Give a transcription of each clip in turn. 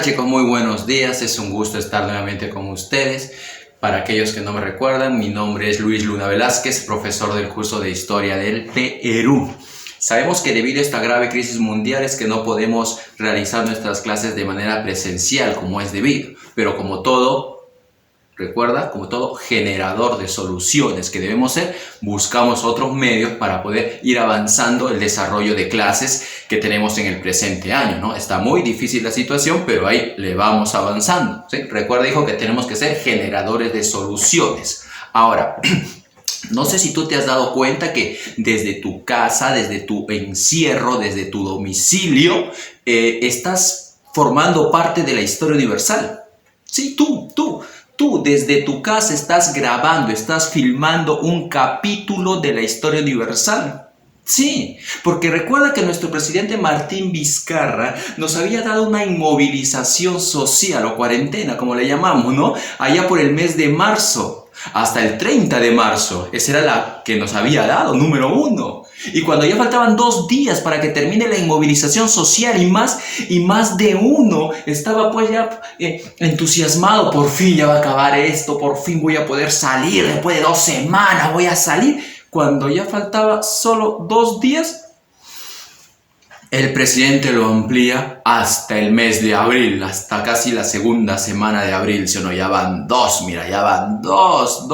chicos? Muy buenos días, es un gusto estar nuevamente con ustedes. Para aquellos que no me recuerdan, mi nombre es Luis Luna Velázquez, profesor del curso de Historia del Perú. Sabemos que debido a esta grave crisis mundial es que no podemos realizar nuestras clases de manera presencial como es debido, pero como todo, recuerda, como todo generador de soluciones que debemos ser, buscamos otros medios para poder ir avanzando el desarrollo de clases que tenemos en el presente año, ¿no? Está muy difícil la situación, pero ahí le vamos avanzando, ¿sí? Recuerda, hijo, que tenemos que ser generadores de soluciones. Ahora, no sé si tú te has dado cuenta que desde tu casa, desde tu encierro, desde tu domicilio, estás formando parte de la historia universal. Sí, tú desde tu casa estás grabando, estás filmando un capítulo de la historia universal. Sí, porque recuerda que nuestro presidente Martín Vizcarra nos había dado una inmovilización social o cuarentena, como le llamamos, ¿no? Allá por el mes de marzo, hasta el 30 de marzo. Esa era la que nos había dado, número 1. Y cuando ya faltaban 2 días para que termine la inmovilización social y más de uno estaba pues ya entusiasmado, por fin ya va a acabar esto, por fin voy a poder salir, después de 2 semanas voy a salir. Cuando ya faltaba solo 2 días, el presidente lo amplía hasta el mes de abril, hasta casi la segunda semana de abril, ¿sí o no? Ya van 2, mira, ya van 2,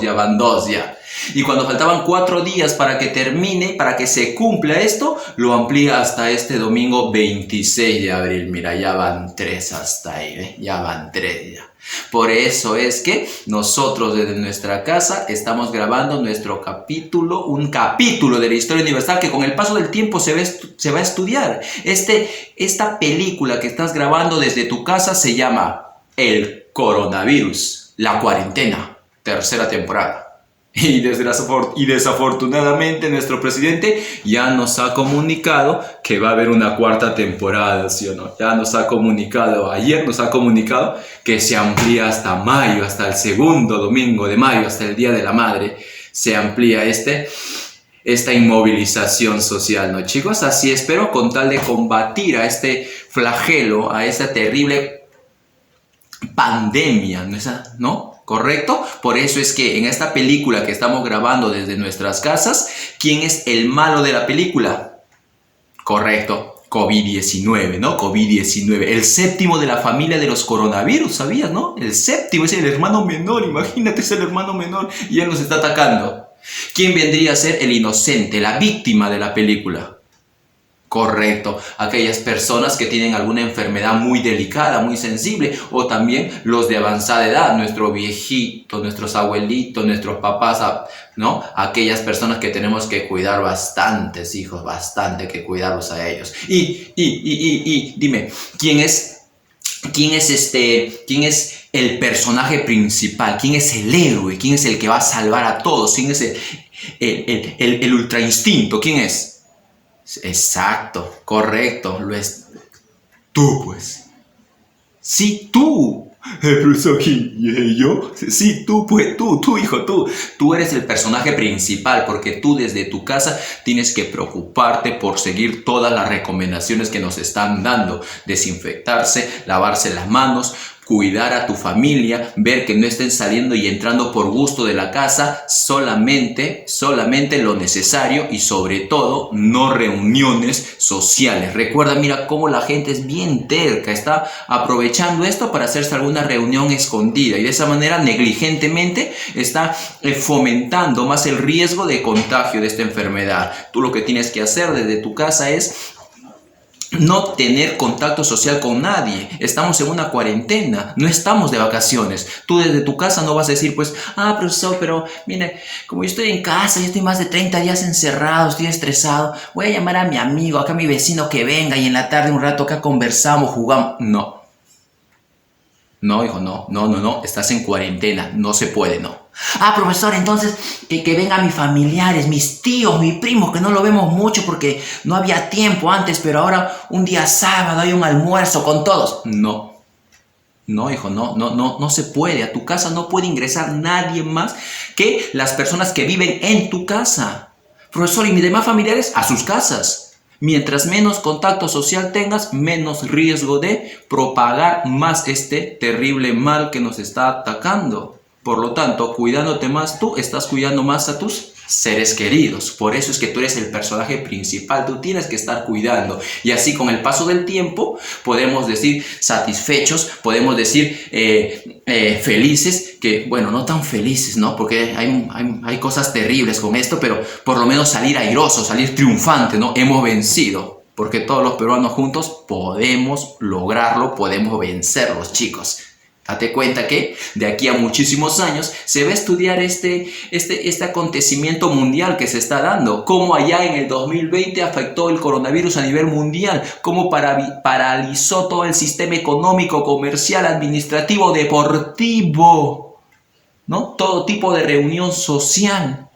ya van 2 ya. Y cuando faltaban 4 días para que termine, para que se cumpla esto, lo amplía hasta este domingo 26 de abril. Mira, ya van 3 hasta ahí, ¿eh? Ya van 3 ya. Por eso es que nosotros desde nuestra casa estamos grabando nuestro capítulo, un capítulo de la historia universal que con el paso del tiempo se va a estudiar. Esta película que estás grabando desde tu casa se llama El Coronavirus, la cuarentena, 3ª temporada. Y desafortunadamente nuestro presidente ya nos ha comunicado que va a haber una 4ª temporada, ¿sí o no? Ya nos ha comunicado, ayer nos ha comunicado que se amplía hasta mayo, hasta el segundo domingo de mayo, hasta el Día de la Madre, se amplía esta inmovilización social, ¿no, chicos? Así espero, con tal de combatir a este flagelo, a esta terrible pandemia, ¿no? ¿Correcto? Por eso es que en esta película que estamos grabando desde nuestras casas, ¿quién es el malo de la película? Correcto, COVID-19, ¿no? COVID-19, el 7º de la familia de los coronavirus, ¿sabías, no? El 7º es el hermano menor, imagínate, es el hermano menor y él nos está atacando. ¿Quién vendría a ser el inocente, la víctima de la película? Correcto, aquellas personas que tienen alguna enfermedad muy delicada, muy sensible, o también los de avanzada edad, nuestros viejitos, nuestros abuelitos, nuestros papás, ¿no? Aquellas personas que tenemos que cuidar bastantes, hijos, bastante que cuidarlos a ellos. Y dime, ¿quién es el personaje principal? ¿Quién es el héroe? ¿Quién es el que va a salvar a todos? ¿Quién es el ultra instinto? ¿Quién es? Exacto, correcto, lo es tú, pues. Sí, tú. Profesor, ¿yo? Sí, tú, pues, tú, hijo, tú eres el personaje principal porque tú desde tu casa tienes que preocuparte por seguir todas las recomendaciones que nos están dando. Desinfectarse, lavarse las manos, cuidar a tu familia, ver que no estén saliendo y entrando por gusto de la casa, solamente lo necesario y sobre todo no reuniones sociales. Recuerda, mira cómo la gente es bien terca, está aprovechando esto para hacerse alguna reunión escondida y de esa manera negligentemente está fomentando más el riesgo de contagio de esta enfermedad. Tú lo que tienes que hacer desde tu casa es no tener contacto social con nadie. Estamos en una cuarentena, no estamos de vacaciones. Tú desde tu casa no vas a decir, pues, profesor, pero mire, como yo estoy en casa, yo estoy más de 30 días encerrado, estoy estresado, voy a llamar a mi amigo, acá a mi vecino que venga y en la tarde un rato acá conversamos, jugamos. No, hijo, no, estás en cuarentena, no se puede, no. Profesor, entonces que vengan mis familiares, mis tíos, mi primo, que no lo vemos mucho porque no había tiempo antes, pero ahora un día sábado hay un almuerzo con todos. No, hijo, no se puede. A tu casa no puede ingresar nadie más que las personas que viven en tu casa. Profesor, ¿y mis demás familiares? A sus casas. Mientras menos contacto social tengas, menos riesgo de propagar más este terrible mal que nos está atacando. Por lo tanto, cuidándote más tú, estás cuidando más a tus seres queridos. Por eso es que tú eres el personaje principal, tú tienes que estar cuidando. Y así con el paso del tiempo podemos decir satisfechos, podemos decir felices, que bueno, no tan felices, ¿no? Porque hay cosas terribles con esto, pero por lo menos salir airoso, salir triunfante, ¿no? Hemos vencido. Porque todos los peruanos juntos podemos lograrlo, podemos vencerlos, chicos. Date cuenta que de aquí a muchísimos años se va a estudiar este acontecimiento mundial que se está dando. Cómo allá en el 2020 afectó el coronavirus a nivel mundial. Cómo paralizó todo el sistema económico, comercial, administrativo, deportivo, ¿no? Todo tipo de reunión social.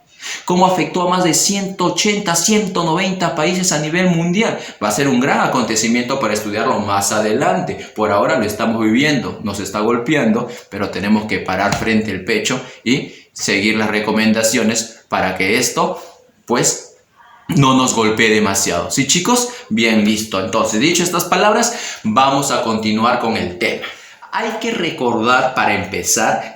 Cómo afectó a más de 180, 190 países a nivel mundial. Va a ser un gran acontecimiento para estudiarlo más adelante. Por ahora lo estamos viviendo, nos está golpeando, pero tenemos que parar frente al pecho y seguir las recomendaciones para que esto, pues, no nos golpee demasiado. ¿Sí, chicos? Bien, listo. Entonces, dicho estas palabras, vamos a continuar con el tema. Hay que recordar, para empezar,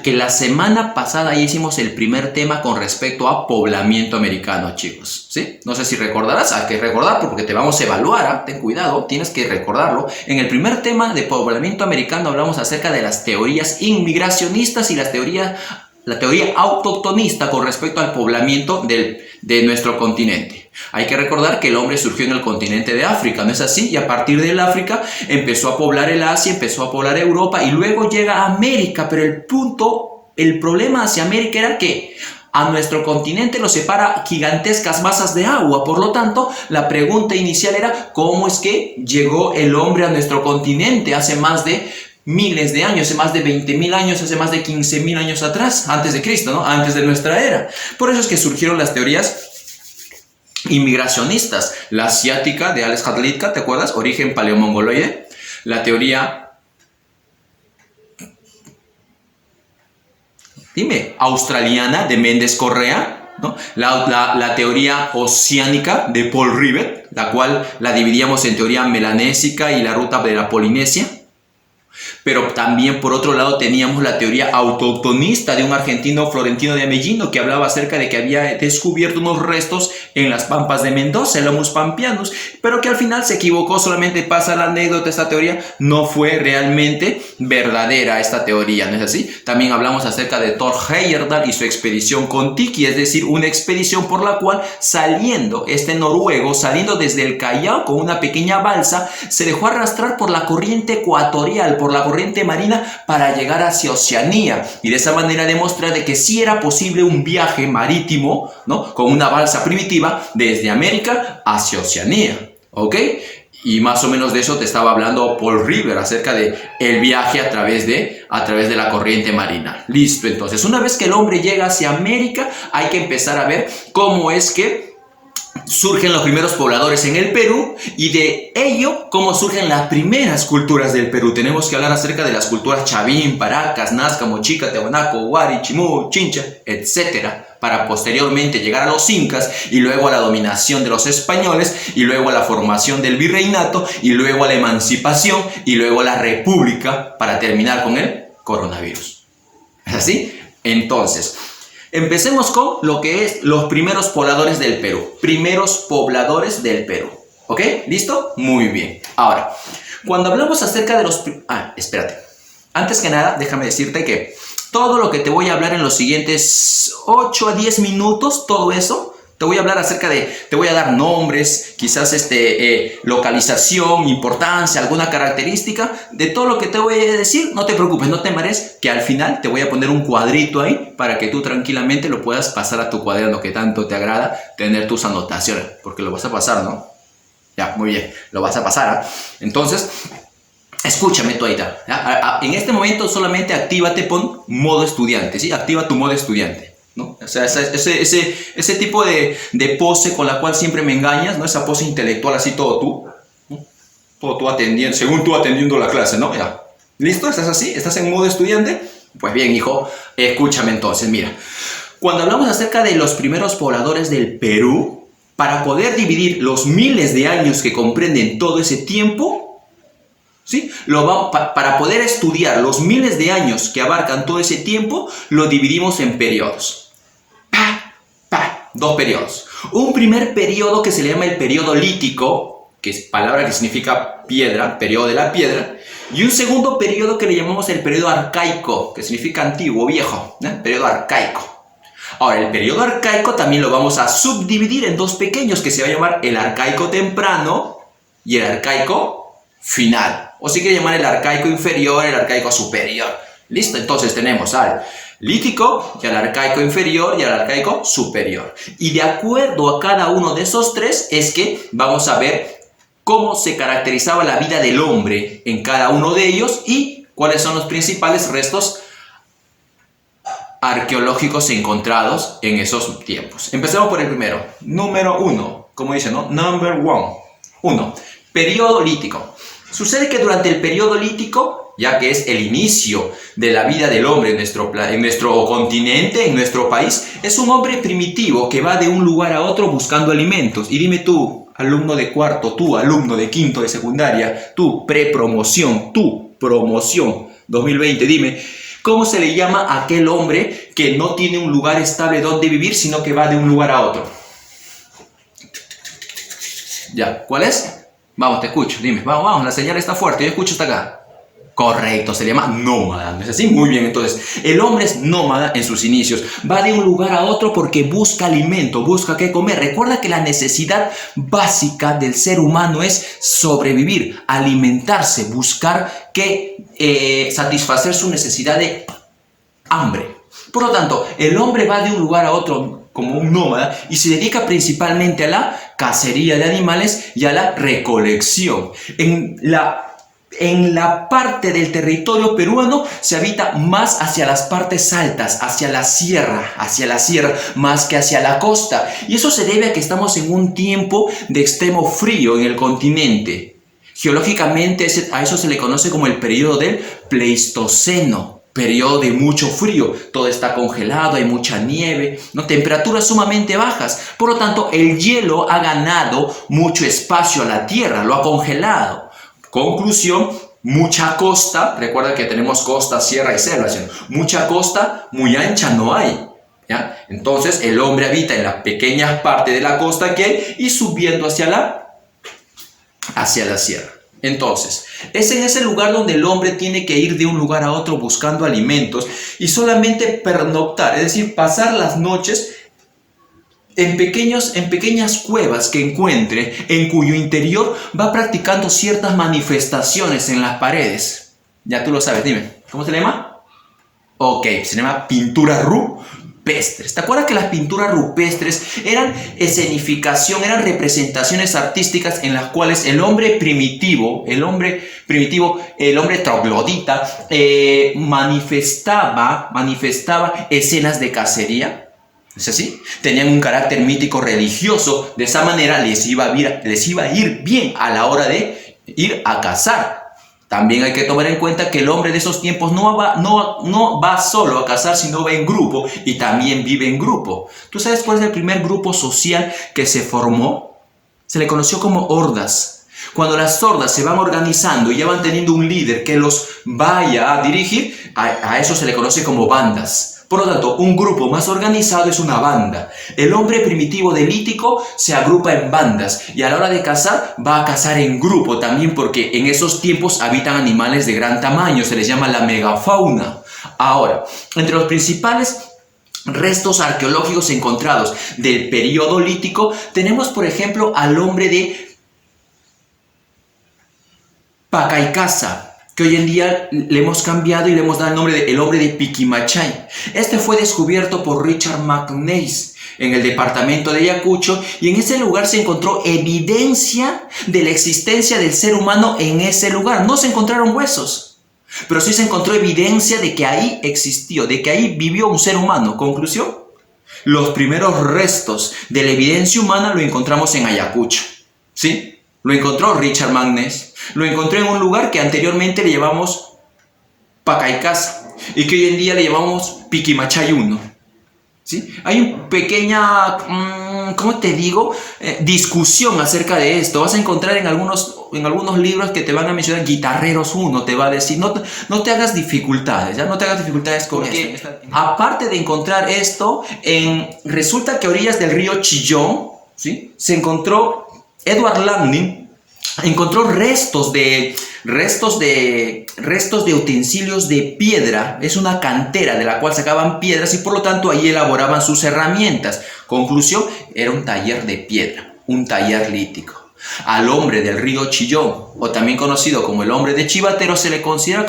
que la semana pasada ya hicimos el primer tema con respecto a poblamiento americano, chicos, ¿sí? No sé si recordarás, hay que recordar porque te vamos a evaluar, ¿eh? Ten cuidado, tienes que recordarlo. En el primer tema de poblamiento americano hablamos acerca de las teorías inmigracionistas y la teoría autoctonista con respecto al poblamiento de nuestro continente. Hay que recordar que el hombre surgió en el continente de África, ¿no es así? Y a partir del África empezó a poblar el Asia, empezó a poblar Europa y luego llega a América. Pero el problema hacia América era que a nuestro continente lo separa gigantescas masas de agua. Por lo tanto, la pregunta inicial era ¿cómo es que llegó el hombre a nuestro continente hace más de miles de años, hace más de 20.000 años, hace más de 15.000 años atrás, antes de Cristo, ¿no? Antes de nuestra era? Por eso es que surgieron las teorías inmigracionistas. La asiática de Alex Hadlitka, ¿te acuerdas? Origen paleomongoloide. La teoría australiana de Méndez Correa, ¿no? La teoría oceánica de Paul Rivet, la cual la dividíamos en teoría melanésica y la ruta de la Polinesia. Pero también por otro lado teníamos la teoría autoctonista de un argentino, Florentino de Amellino, que hablaba acerca de que había descubierto unos restos en las pampas de Mendoza, el Homo pampeanus, pero que al final se equivocó. Solamente pasa la anécdota, esta teoría no fue realmente verdadera, esta teoría, ¿no es así? También hablamos acerca de Thor Heyerdahl y su expedición con Tiki, es decir, una expedición por la cual este noruego, saliendo desde el Callao con una pequeña balsa, se dejó arrastrar por la corriente ecuatorial, por la corriente marina, para llegar hacia Oceanía, y de esa manera demostrar de que sí era posible un viaje marítimo, ¿no? Con una balsa primitiva desde América hacia Oceanía, ¿ok? Y más o menos de eso te estaba hablando Paul Rivet, acerca de el viaje a través de la corriente marina. Listo, entonces una vez que el hombre llega hacia América, hay que empezar a ver cómo es que surgen los primeros pobladores en el Perú, y de ello cómo surgen las primeras culturas del Perú. Tenemos que hablar acerca de las culturas Chavín, Paracas, Nazca, Mochica, Tiahuanaco, Huari, Chimú, Chincha, etcétera, para posteriormente llegar a los incas, y luego a la dominación de los españoles, y luego a la formación del virreinato, y luego a la emancipación, y luego a la república, para terminar con el coronavirus. ¿Es así? Entonces, empecemos con lo que es los primeros pobladores del Perú. Primeros pobladores del Perú. ¿Ok? ¿Listo? Muy bien. Ahora, cuando hablamos acerca de los... espérate. Antes que nada, déjame decirte que todo lo que te voy a hablar en los siguientes 8 a 10 minutos, todo eso, te voy a hablar acerca de... Te voy a dar nombres, quizás localización, importancia, alguna característica. De todo lo que te voy a decir, no te preocupes, no te marees, que al final te voy a poner un cuadrito ahí para que tú tranquilamente lo puedas pasar a tu cuaderno, que tanto te agrada tener tus anotaciones. Porque lo vas a pasar, ¿no? Ya, muy bien, lo vas a pasar, ¿eh? Entonces, escúchame tú ahí, ¿ya? En este momento solamente actívate, pon modo estudiante, ¿sí? Activa tu modo estudiante, ¿no? O sea, ese tipo de pose con la cual siempre me engañas, ¿no? Esa pose intelectual, así todo tú, ¿no? Todo tú atendiendo, según tú atendiendo la clase, ¿no? Ya. ¿Listo? ¿Estás así? ¿Estás en modo estudiante? Pues bien, hijo, escúchame entonces, mira. Cuando hablamos acerca de los primeros pobladores del Perú, para poder dividir los miles de años que comprenden todo ese tiempo, ¿sí? Para poder estudiar los miles de años que abarcan todo ese tiempo, lo dividimos en periodos. Dos periodos. Un primer periodo que se le llama el periodo lítico, que es palabra que significa piedra, periodo de la piedra, y un segundo periodo que le llamamos el periodo arcaico, que significa antiguo, viejo, ¿no? Periodo arcaico. Ahora, el periodo arcaico también lo vamos a subdividir en dos pequeños, que se va a llamar el arcaico temprano y el arcaico final. O si quiere llamar el arcaico inferior, el arcaico superior. ¿Listo? Entonces tenemos al lítico, y al arcaico inferior y al arcaico superior. Y de acuerdo a cada uno de esos tres es que vamos a ver cómo se caracterizaba la vida del hombre en cada uno de ellos y cuáles son los principales restos arqueológicos encontrados en esos tiempos. Empecemos por el primero. Número 1. Como dice, ¿no? Number 1. 1. Periodo lítico. Sucede que durante el periodo lítico, ya que es el inicio de la vida del hombre en nuestro continente, en nuestro país, es un hombre primitivo que va de un lugar a otro buscando alimentos. Y dime tú, alumno de cuarto, tú, alumno de quinto de secundaria, tú, prepromoción, tú, promoción 2020, dime, ¿cómo se le llama a aquel hombre que no tiene un lugar estable donde vivir, sino que va de un lugar a otro? ¿Ya? ¿Cuál es? Vamos, te escucho, dime. Vamos, la señal está fuerte, yo escucho hasta acá. Correcto, se le llama nómada, ¿no es así? Muy bien, entonces, el hombre es nómada en sus inicios. Va de un lugar a otro porque busca alimento, busca qué comer. Recuerda que la necesidad básica del ser humano es sobrevivir, alimentarse, buscar satisfacer su necesidad de hambre. Por lo tanto, el hombre va de un lugar a otro como un nómada y se dedica principalmente a la cacería de animales y a la recolección. En la parte del territorio peruano se habita más hacia las partes altas, hacia la sierra, más que hacia la costa. Y eso se debe a que estamos en un tiempo de extremo frío en el continente. Geológicamente a eso se le conoce como el periodo del Pleistoceno. Periodo de mucho frío, todo está congelado, hay mucha nieve, ¿no? Temperaturas sumamente bajas. Por lo tanto, el hielo ha ganado mucho espacio a la tierra, lo ha congelado. Conclusión, mucha costa, recuerda que tenemos costa, sierra y selva, ¿sí? Mucha costa, muy ancha no hay, ¿ya? Entonces el hombre habita en las pequeñas partes de la costa que hay y subiendo hacia la sierra. Entonces, es en ese lugar donde el hombre tiene que ir de un lugar a otro buscando alimentos y solamente pernoctar, es decir, pasar las noches en pequeñas cuevas que encuentre, en cuyo interior va practicando ciertas manifestaciones en las paredes. Ya tú lo sabes, dime, ¿cómo se le llama? Ok, se llama pintura rupestres. ¿Te acuerdas que las pinturas rupestres eran escenificación, eran representaciones artísticas en las cuales el hombre primitivo, el hombre troglodita, manifestaba escenas de cacería? ¿Es así? Tenían un carácter mítico religioso, de esa manera les iba a ir bien a la hora de ir a cazar. También hay que tomar en cuenta que el hombre de esos tiempos no va solo a cazar, sino va en grupo y también vive en grupo. ¿Tú sabes cuál es el primer grupo social que se formó? Se le conoció como hordas. Cuando las hordas se van organizando y ya van teniendo un líder que los vaya a dirigir, a eso se le conoce como bandas. Por lo tanto, un grupo más organizado es una banda. El hombre primitivo del lítico se agrupa en bandas y a la hora de cazar va a cazar en grupo también porque en esos tiempos habitan animales de gran tamaño, se les llama la megafauna. Ahora, entre los principales restos arqueológicos encontrados del periodo lítico tenemos, por ejemplo, al hombre de Pacaicasa, que hoy en día le hemos cambiado y le hemos dado el nombre de el hombre de Piquimachay. Este fue descubierto por Richard McNeice en el departamento de Ayacucho y en ese lugar se encontró evidencia de la existencia del ser humano en ese lugar. No se encontraron huesos, pero sí se encontró evidencia de que ahí existió, de que ahí vivió un ser humano. Conclusión, los primeros restos de la evidencia humana lo encontramos en Ayacucho, ¿sí? Lo encontró Richard McNeice. Lo encontró en un lugar que anteriormente le llamamos Pacaicasa y que hoy en día le llamamos Piquimachay 1. ¿Sí? Hay una pequeña, ¿cómo te digo? Discusión acerca de esto. Vas a encontrar en algunos libros que te van a mencionar Guitarreros 1, te va a decir, no te hagas dificultades, ¿ya? No te hagas dificultades con esto. Aparte de encontrar esto, resulta que a orillas del río Chillón, ¿sí?, se encontró Edward Landing. Encontró restos de utensilios de piedra. Es una cantera de la cual sacaban piedras y por lo tanto ahí elaboraban sus herramientas. Conclusión, era un taller de piedra, un taller lítico. Al hombre del río Chillón, o también conocido como el hombre de Chivatero, se le considera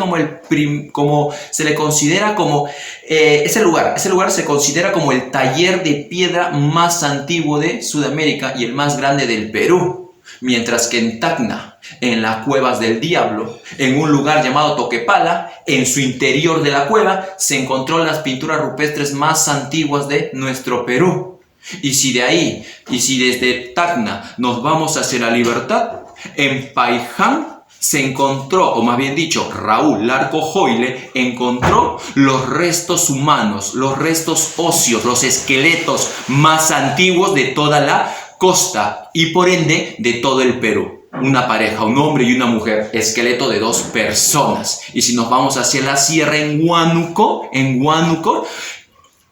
ese lugar se considera como el taller de piedra más antiguo de Sudamérica y el más grande del Perú. Mientras que en Tacna, en las Cuevas del Diablo, en un lugar llamado Toquepala, en su interior de la cueva, se encontró las pinturas rupestres más antiguas de nuestro Perú. Y si desde Tacna nos vamos hacia la Libertad, en Paiján se encontró, o más bien dicho, Raúl Larco Joyle encontró los restos humanos, los restos óseos, los esqueletos más antiguos de toda la costa y por ende de todo el Perú. Una pareja, un hombre y una mujer, esqueleto de 2 personas. Y si nos vamos hacia la sierra en Huánuco,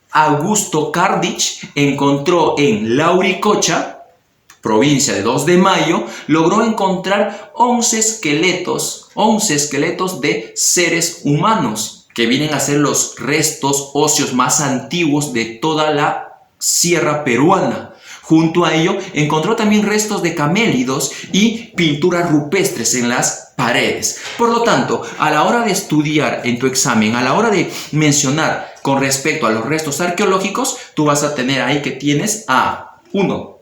Augusto Cardich encontró en Lauricocha, provincia de 2 de Mayo, logró encontrar 11 esqueletos de seres humanos, que vienen a ser los restos óseos más antiguos de toda la sierra peruana. Junto a ello, encontró también restos de camélidos y pinturas rupestres en las paredes. Por lo tanto, a la hora de estudiar en tu examen, a la hora de mencionar con respecto a los restos arqueológicos, tú vas a tener ahí que tienes a 1.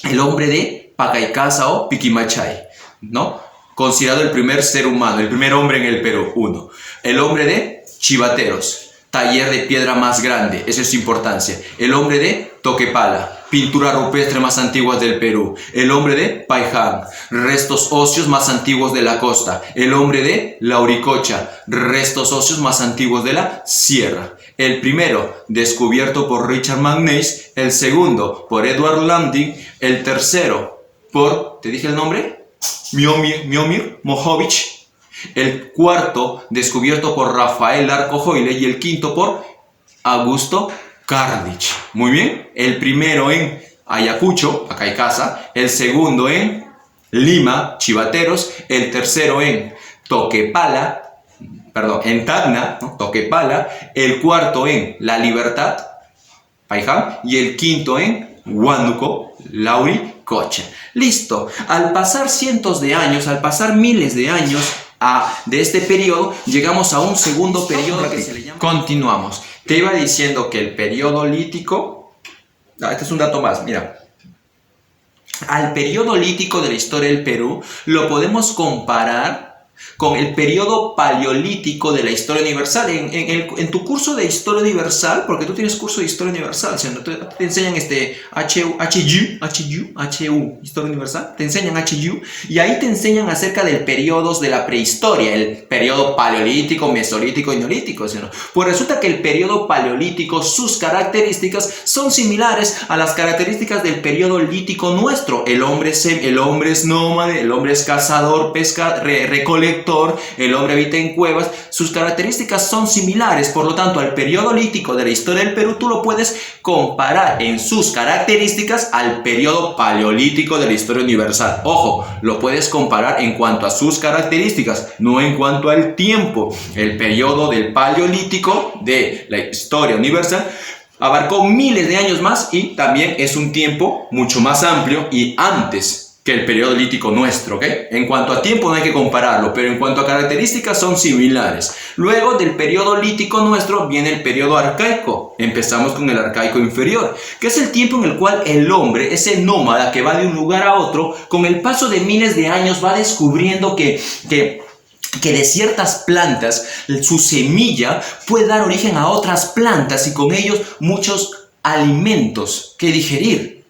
El hombre de Pacaicasa o Piquimachay, ¿no? Considerado el primer ser humano, el primer hombre en el Perú, 1. El hombre de Chivateros, taller de piedra más grande, esa es su importancia. El hombre de Toquepala, pintura rupestre más antiguas del Perú. El hombre de Paiján, restos óseos más antiguos de la costa. El hombre de Lauricocha, restos óseos más antiguos de la sierra. El primero, descubierto por Richard McNeice. El segundo, por Edward Landing. El tercero, por, ¿te dije el nombre? Miomir Mohovich. El cuarto, descubierto por Rafael Larco Joyle. Y el quinto, por Augusto Cardich. Muy bien. El primero en Ayacucho, Pacaicasa. El segundo en Lima, Chivateros. El tercero en en Tacna, ¿no? Toquepala. El cuarto en La Libertad, Paiján. Y el quinto en Huánuco, Lauricocha. Listo. Al pasar cientos de años, al pasar miles de años de este periodo, llegamos a un segundo periodo que se le llama... Continuamos. Te iba diciendo que el periodo lítico... este es un dato más, mira. Al periodo lítico de la historia del Perú lo podemos comparar con el periodo paleolítico de la historia universal. En tu curso de historia universal, porque tú tienes curso de historia universal, ¿sí? Te enseñan HU, historia universal, te enseñan HU, y ahí te enseñan acerca del periodos de la prehistoria, el periodo paleolítico, mesolítico y neolítico, ¿sí? Pues resulta que el periodo paleolítico, sus características son similares a las características del periodo lítico nuestro. El hombre es nómade, el hombre es cazador, recolector, el hombre habita en cuevas. Sus características son similares, por lo tanto al periodo lítico de la historia del Perú tú lo puedes comparar en sus características al periodo paleolítico de la historia universal. Ojo, lo puedes comparar en cuanto a sus características, no en cuanto al tiempo. El periodo del paleolítico de la historia universal abarcó miles de años más y también es un tiempo mucho más amplio y antes que el periodo lítico nuestro, ¿ok? En cuanto a tiempo no hay que compararlo, pero en cuanto a características son similares. Luego del periodo lítico nuestro viene el periodo arcaico. Empezamos con el arcaico inferior, que es el tiempo en el cual el hombre, ese nómada que va de un lugar a otro, con el paso de miles de años va descubriendo que de ciertas plantas su semilla puede dar origen a otras plantas y con ellos muchos alimentos que digerir.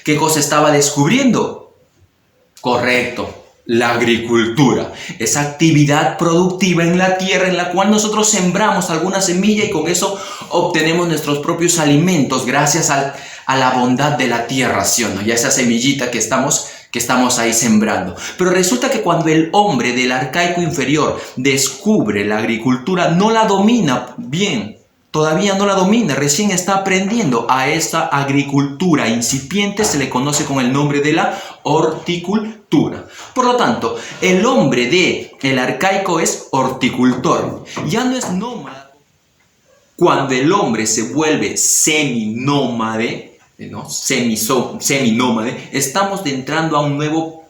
¿Qué cosa estaba descubriendo? Correcto, La agricultura, esa actividad productiva en la tierra en la cual nosotros sembramos alguna semilla y con eso obtenemos nuestros propios alimentos gracias a la bondad de la tierra, ¿sí o no? Ya esa semillita que estamos ahí sembrando. Pero resulta que cuando el hombre del arcaico inferior descubre la agricultura, no la domina bien. Todavía no la domina, recién está aprendiendo. A esta agricultura incipiente se le conoce con el nombre de la horticultura. Por lo tanto, el hombre del arcaico es horticultor, ya no es nómada. Cuando el hombre se vuelve seminómade, ¿no? Seminómade, estamos entrando a un nuevo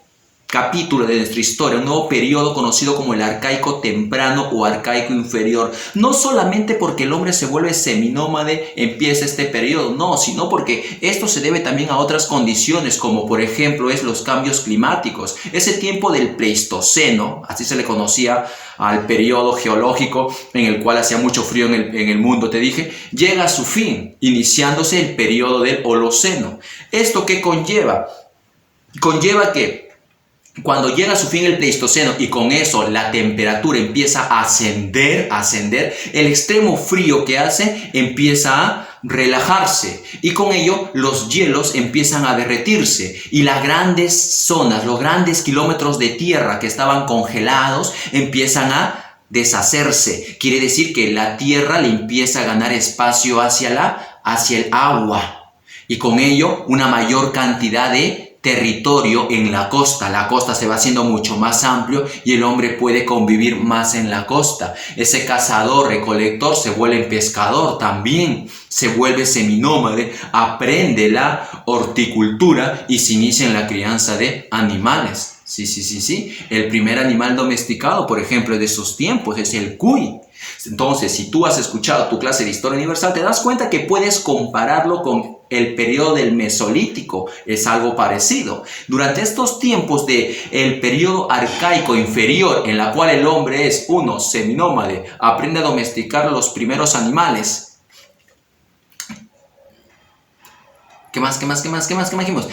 capítulo de nuestra historia, un nuevo periodo conocido como el arcaico temprano o arcaico inferior. No solamente porque el hombre se vuelve seminómade empieza este periodo, no, sino porque esto se debe también a otras condiciones, como por ejemplo es los cambios climáticos. Ese tiempo del Pleistoceno, así se le conocía al periodo geológico en el cual hacía mucho frío en el mundo, te dije, llega a su fin, iniciándose el periodo del Holoceno. ¿Esto qué conlleva? Conlleva que cuando llega a su fin el Pleistoceno y con eso la temperatura empieza a ascender, el extremo frío que hace empieza a relajarse y con ello los hielos empiezan a derretirse y las grandes zonas, los grandes kilómetros de tierra que estaban congelados empiezan a deshacerse. Quiere decir que la tierra le empieza a ganar espacio hacia el agua y con ello una mayor cantidad de territorio en la costa se va haciendo mucho más amplio y el hombre puede convivir más en la costa. Ese cazador recolector se vuelve pescador también, se vuelve seminómade, aprende la horticultura y se inicia en la crianza de animales. Sí. El primer animal domesticado, por ejemplo, de esos tiempos es el cuy. Entonces, si tú has escuchado tu clase de Historia Universal, te das cuenta que puedes compararlo con el periodo del Mesolítico. Es algo parecido. Durante estos tiempos del periodo arcaico inferior, en la cual el hombre es seminómade, aprende a domesticar los primeros animales. ¿Qué más dijimos?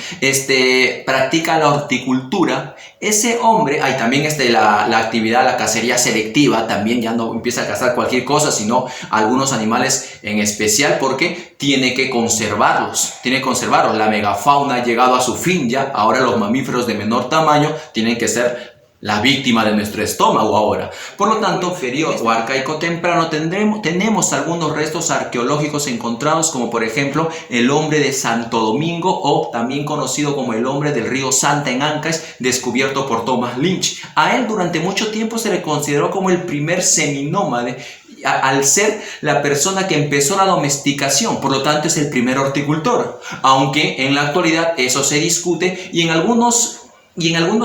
Practica la horticultura. Ese hombre, también la actividad, la cacería selectiva, también ya no empieza a cazar cualquier cosa, sino algunos animales en especial, porque tiene que conservarlos. La megafauna ha llegado a su fin ya. Ahora los mamíferos de menor tamaño tienen que ser la víctima de nuestro estómago ahora. Por lo tanto, inferior o arcaico temprano tenemos algunos restos arqueológicos encontrados, como por ejemplo el hombre de Santo Domingo, o también conocido como el hombre del río Santa en Ancash, descubierto por Thomas Lynch. A él durante mucho tiempo se le consideró como el primer seminómade, al ser la persona que empezó la domesticación, por lo tanto es el primer horticultor, aunque en la actualidad eso se discute y en algunos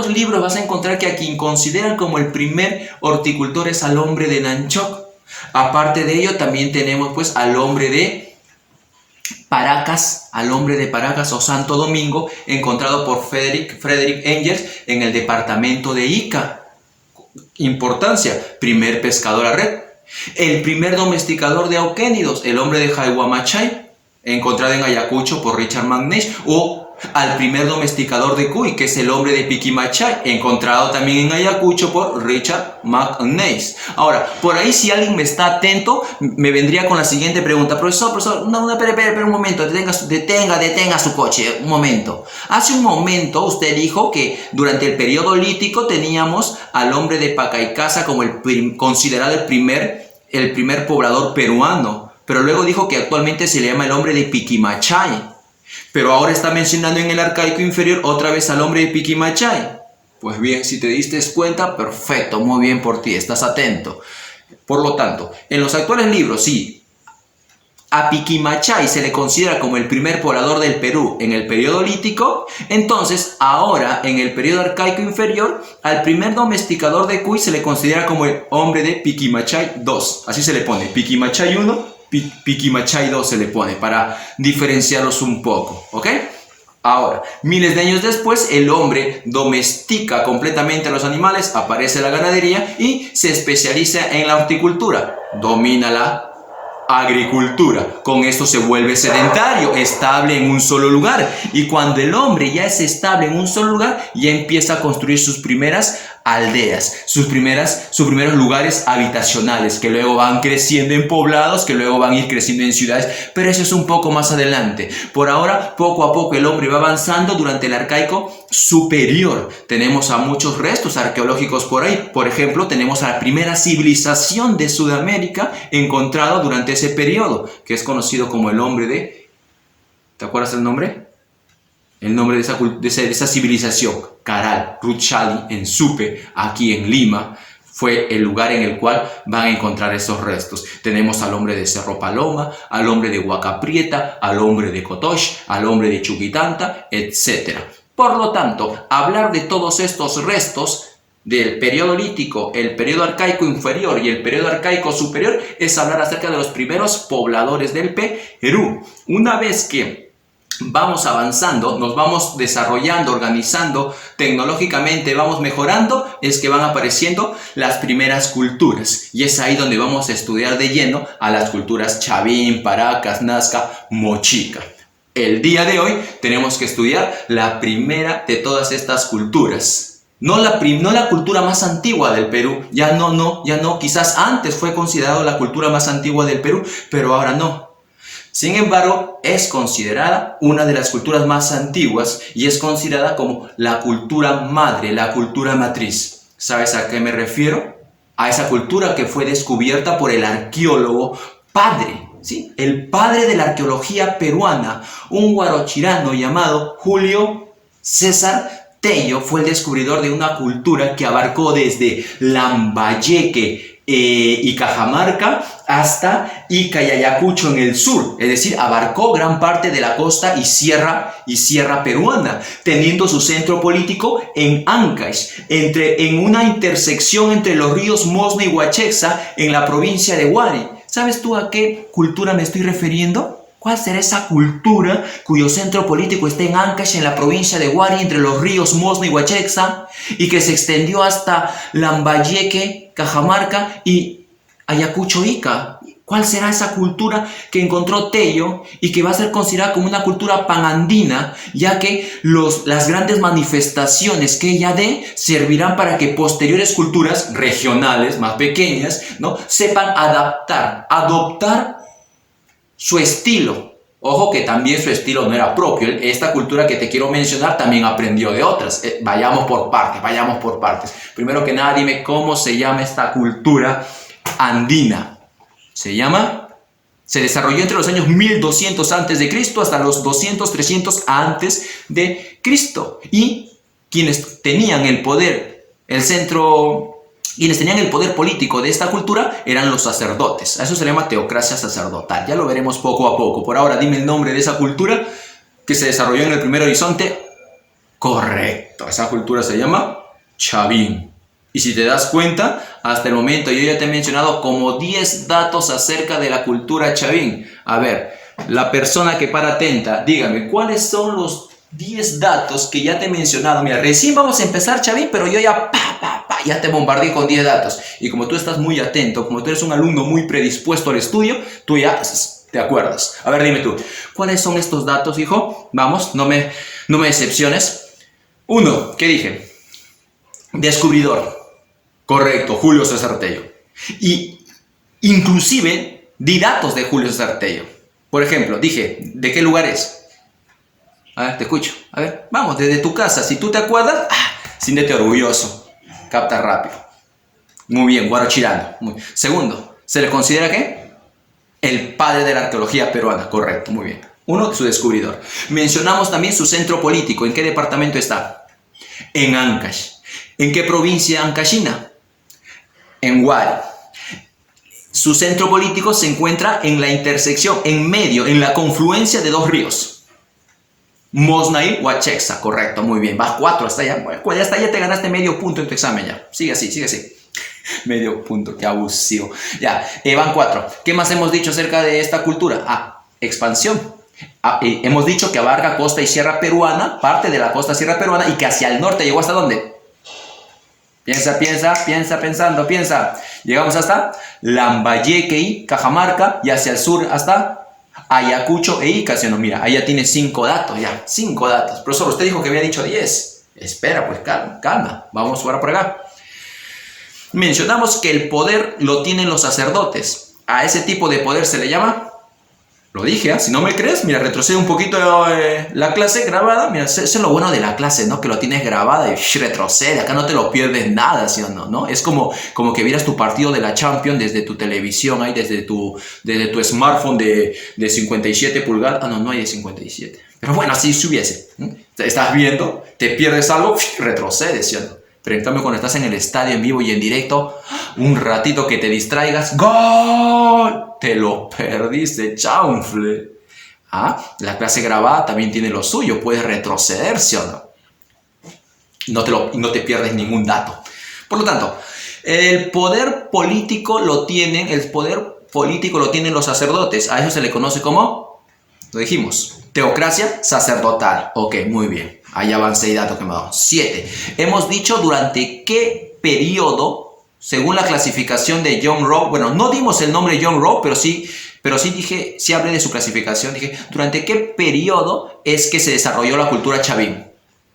libros vas a encontrar que a quien consideran como el primer horticultor es al hombre de Nanchok. Aparte de ello, también tenemos pues al hombre de Paracas o Santo Domingo, encontrado por Frederick Engels en el departamento de Ica. Importancia, primer pescador a red. El primer domesticador de auquénidos, el hombre de Jaihuamachay, encontrado en Ayacucho por Richard McNeish, o al primer domesticador de cuy, que es el hombre de Piquimachay, encontrado también en Ayacucho por Richard McNeish. Ahora, por ahí si alguien me está atento, me vendría con la siguiente pregunta. Profesor, espera un momento, detenga su coche, un momento. Hace un momento usted dijo que durante el periodo lítico teníamos al hombre de Pacaicasa como considerado el primer poblador peruano, pero luego dijo que actualmente se le llama el hombre de Piquimachay. Pero ahora está mencionando en el arcaico inferior otra vez al hombre de Piquimachay. Pues bien, si te diste cuenta, perfecto, muy bien por ti, estás atento. Por lo tanto, en los actuales libros, sí, a Piquimachay se le considera como el primer poblador del Perú en el periodo lítico, entonces ahora en el periodo arcaico inferior, al primer domesticador de cuy se le considera como el hombre de Piquimachay II. Así se le pone, Piquimachay I. Piquimachay 2 se le pone para diferenciarlos un poco, ¿ok? Ahora, miles de años después, el hombre domestica completamente a los animales, aparece la ganadería y se especializa en la horticultura. Domina la agricultura. Con esto se vuelve sedentario, estable en un solo lugar. Y cuando el hombre ya es estable en un solo lugar, ya empieza a construir sus primeras aldeas, sus primeros lugares habitacionales, que luego van creciendo en poblados, que luego van a ir creciendo en ciudades, pero eso es un poco más adelante. Por ahora, poco a poco el hombre va avanzando durante el arcaico superior. Tenemos a muchos restos arqueológicos por ahí. Por ejemplo, tenemos a la primera civilización de Sudamérica encontrada durante ese periodo, que es conocido como el hombre de... ¿Te acuerdas el nombre? El nombre de esa civilización, Caral, Ruchali, en Supe, aquí en Lima, fue el lugar en el cual van a encontrar esos restos. Tenemos al hombre de Cerro Paloma, al hombre de Huaca Prieta, al hombre de Cotox, al hombre de Chuquitanta, etc. Por lo tanto, hablar de todos estos restos del periodo lítico, el periodo arcaico inferior y el periodo arcaico superior es hablar acerca de los primeros pobladores del Perú. Una vez que vamos avanzando, nos vamos desarrollando, organizando tecnológicamente, vamos mejorando, es que van apareciendo las primeras culturas. Y es ahí donde vamos a estudiar de lleno a las culturas Chavín, Paracas, Nazca, Mochica. El día de hoy tenemos que estudiar la primera de todas estas culturas. No la cultura más antigua del Perú, ya no, quizás antes fue considerado la cultura más antigua del Perú, pero ahora no. Sin embargo, es considerada una de las culturas más antiguas y es considerada como la cultura madre, la cultura matriz. ¿Sabes a qué me refiero? A esa cultura que fue descubierta por el arqueólogo padre, ¿sí? El padre de la arqueología peruana, un guarochirano llamado Julio César Tello, fue el descubridor de una cultura que abarcó desde Lambayeque y Cajamarca hasta Ica y Ayacucho en el sur, es decir, abarcó gran parte de la costa y sierra peruana, teniendo su centro político en Ancash, en una intersección entre los ríos Mosna y Huachexa en la provincia de Huari. ¿Sabes tú a qué cultura me estoy refiriendo? ¿Cuál será esa cultura cuyo centro político está en Ancash, en la provincia de Huari, entre los ríos Mosna y Huachexa, y que se extendió hasta Lambayeque, Cajamarca y Ayacucho, Ica? ¿Cuál será esa cultura que encontró Tello y que va a ser considerada como una cultura panandina, ya que las grandes manifestaciones que ella dé servirán para que posteriores culturas regionales, más pequeñas, ¿no?, sepan adoptar su estilo? Ojo que también su estilo no era propio. Esta cultura que te quiero mencionar también aprendió de otras. Vayamos por partes. Primero que nada, dime cómo se llama esta cultura andina. Se desarrolló entre los años 1200 a.C. hasta los 200-300 a.C. Y quienes tenían el poder, quienes tenían el poder político de esta cultura eran los sacerdotes. A eso se le llama teocracia sacerdotal. Ya lo veremos poco a poco. Por ahora, dime el nombre de esa cultura que se desarrolló en el primer horizonte. Correcto, esa cultura se llama Chavín. Y si te das cuenta, hasta el momento yo ya te he mencionado como 10 datos acerca de la cultura Chavín. A ver, la persona que para atenta, dígame, ¿cuáles son los 10 datos que ya te he mencionado? Mira, recién vamos a empezar, Chavín, pero yo ya ya te bombardeé con 10 datos. Y como tú estás muy atento, como tú eres un alumno muy predispuesto al estudio, tú ya te acuerdas. A ver, dime tú, ¿cuáles son estos datos, hijo? Vamos, no me decepciones. 1, ¿qué dije? Descubridor. Correcto, Julio César Tello. Y inclusive di datos de Julio César Tello. Por ejemplo, dije, ¿de qué lugar es? A ver, te escucho. A ver, vamos, desde tu casa. Si tú te acuerdas, siéntete orgulloso. Capta rápido. Muy bien, guarochirano. Segundo, ¿se le considera qué? El padre de la arqueología peruana. Correcto, muy bien. 1, su descubridor. Mencionamos también su centro político. ¿En qué departamento está? En Ancash. ¿En qué provincia ancashina? En Huari. Su centro político se encuentra en la intersección, en medio, en la confluencia de 2 ríos. Mosna y Huachexa, correcto, muy bien. Vas 4, hasta allá. Bueno, hasta allá te ganaste medio punto en tu examen ya. Sigue así. Medio punto, qué abusivo. Ya, van 4. ¿Qué más hemos dicho acerca de esta cultura? Expansión. Hemos dicho que abarca costa y sierra peruana, parte de la costa y sierra peruana, y que hacia el norte llegó ¿hasta dónde? Piensa. Llegamos hasta Lambayeque y Cajamarca y hacia el sur hasta Ayacucho e Ica. ¿Sí o no? Mira, ahí ya tiene 5 datos, ya, 5 datos. Profesor, usted dijo que había dicho 10. Espera, pues calma, calma. Vamos ahora por acá. Mencionamos que el poder lo tienen los sacerdotes. A ese tipo de poder se le llama... Lo dije, ¿eh? Si no me crees, mira, retrocede un poquito la clase grabada. Mira, eso es lo bueno de la clase, ¿no? Que lo tienes grabada y retrocede. Acá no te lo pierdes nada, ¿sí o no? ¿No? Es como que vieras tu partido de la Champions desde tu televisión, ahí, desde tu smartphone de 57 pulgadas. Ah, no, no hay de 57. Pero bueno, así si hubiese. Estás viendo, te pierdes algo, retrocedes, ¿sí o no? Pero en cambio, cuando estás en el estadio en vivo y en directo, un ratito que te distraigas, ¡gol! Te lo perdiste, chanfle. ¿Ah? La clase grabada también tiene lo suyo, puedes retroceder, ¿sí o no? No te pierdes ningún dato. Por lo tanto, el poder político lo tienen los sacerdotes. A eso se le conoce como, lo dijimos, teocracia sacerdotal. Ok, muy bien. Ahí van 6 datos que me han dado. 7. Hemos dicho durante qué periodo, según la clasificación de John Rowe. Bueno, no dimos el nombre de John Rowe, pero sí dije, sí hablé de su clasificación. Dije, ¿durante qué periodo es que se desarrolló la cultura chavín?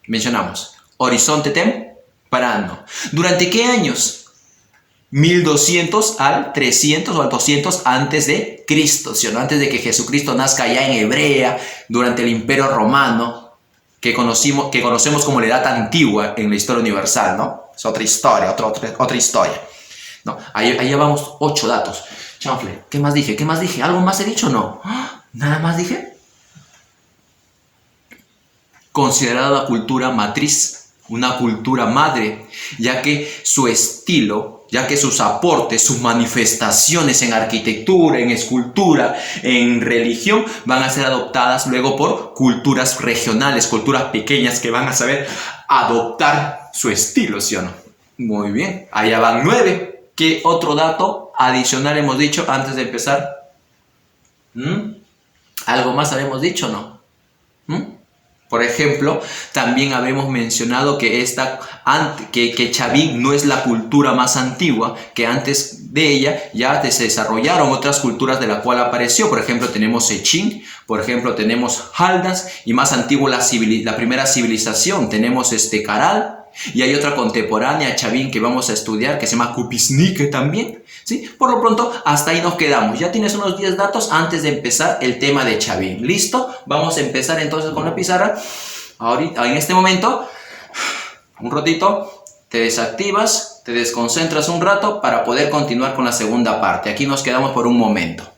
Mencionamos, horizonte temprano. ¿Durante qué años? 1200 al 300 o al 200 antes de Cristo, ¿sí o no? Antes de que Jesucristo nazca allá en Hebrea, durante el Imperio Romano, que conocemos como la Edad Antigua en la historia universal, ¿no? Es otra historia, otra historia. ¿No? Ahí vamos 8 datos. Chanfle, ¿qué más dije? ¿Qué más dije? ¿Algo más he dicho o no? ¿Nada más dije? Considerada la cultura matriz, una cultura madre, ya que su estilo, ya que sus aportes, sus manifestaciones en arquitectura, en escultura, en religión, van a ser adoptadas luego por culturas regionales, culturas pequeñas que van a saber adoptar su estilo, ¿sí o no? Muy bien, allá van 9. ¿Qué otro dato adicional hemos dicho antes de empezar? ¿Algo más habíamos dicho o no? Por ejemplo, también habíamos mencionado que Chavín no es la cultura más antigua, que antes de ella ya se desarrollaron otras culturas de la cual apareció. Por ejemplo, tenemos Sechín, por ejemplo, tenemos Haldas, y más antigua la primera civilización, tenemos Caral, y hay otra contemporánea a Chavín que vamos a estudiar, que se llama Cupisnique también, ¿sí? Por lo pronto, hasta ahí nos quedamos. Ya tienes unos 10 datos antes de empezar el tema de Chavín. ¿Listo? Vamos a empezar entonces con la pizarra. Ahorita, en este momento, un ratito, te desactivas, te desconcentras un rato para poder continuar con la segunda parte. Aquí nos quedamos por un momento.